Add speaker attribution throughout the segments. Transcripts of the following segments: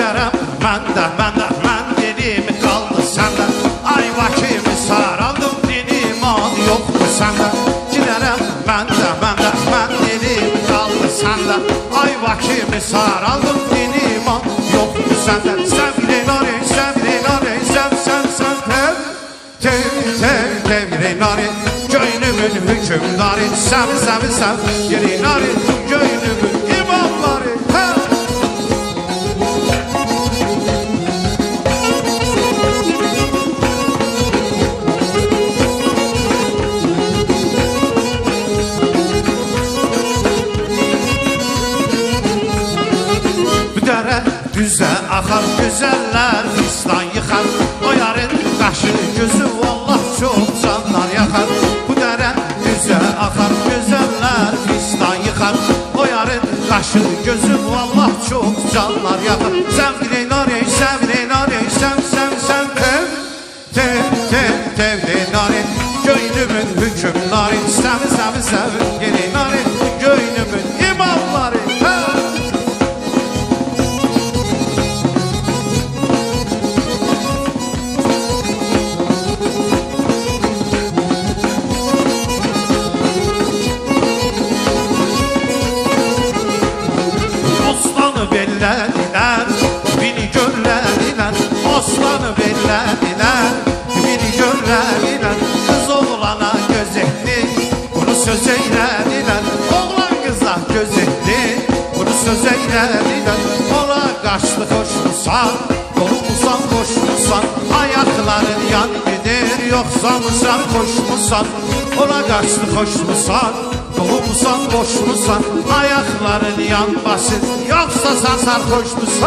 Speaker 1: Giderem ben dilim kaldı sende. Ay vakimi saraldım dilim al yok mu sende. Giderem ben dilim kaldı sende. Ay vakimi saraldım dilim al yok mu sende. Sevgili nari sevgili nari göynümün hükümdarı. Sev sevgili nari göynümün imamları. Düze akar güzeller fistan yıkar. O yarın kaşı gözü vallah çok canlar yakar. Bu dere düze akar güzeller fistan yıkar. O yarın kaşı gözü vallah çok canlar yakar. Sevgili nari sevgili nari göynümün hükümdarı. Sevgili nari göynümün imamları. Bellediler, beni görlediler. Osman'ı bellediler, beni görlediler. Kız oğlana göz etti, bunu söz eylediler. Oğlan kıza göz etti, bunu söz eylediler. Ola kaçtı koşmuşsan, dolmuşsan koşmuşsan. Ayakların yan gider, yoksa mı sen koşmuşsan. Ola kaçtı koşmuşsan, dolmuşsan boşmuşsan. Ayakların yan basın, yoksa sen sarhoş musun?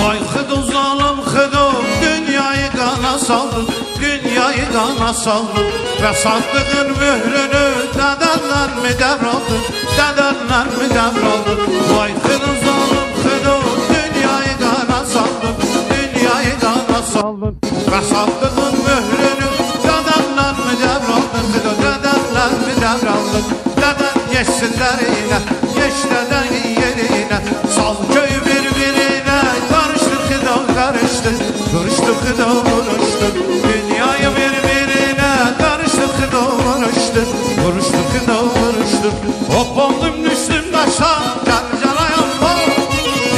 Speaker 1: Vay hıdım zalim hıdım, dünyayı kana saldın. Dünyayı kana saldın ve sattığın mührünü dedenler mi devraldın? Dedenler mi devraldın? Vay hıdım zalim hıdım, dünyayı kana saldın. Dünyayı kana saldın ve sattığın mührünü dedenler mi devraldın? Dedenler mi devraldın? Deden geçsinler yine, geç deden yerine. Sal köyü birbirine, karıştı hıdım karıştı. Karıştı hıdım karıştı. Dünyayı birbirine karıştı hıdım karıştı. Karıştı hıdım karıştı. Hoppaldım düştüm taştan, gel canayam var.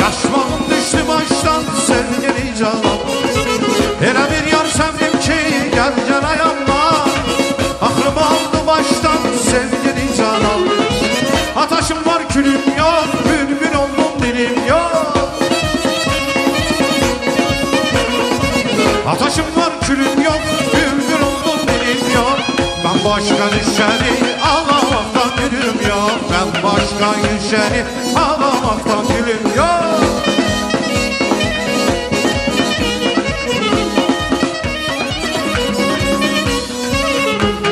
Speaker 1: Yaşmağım düştü baştan, sevgili canım. Hele bir yar sevdim ki, gel canayam var. Aklım aldı baştan, sevgili canım. Ataşım var külüm yok, bülbül oldum dilim yok. Ataşım var külüm yok, bülbül oldum dilim yok. Ben başka düşeni ağlamaktan gülüm yok. Ben başka düşeni ağlamaktan gülüm yok.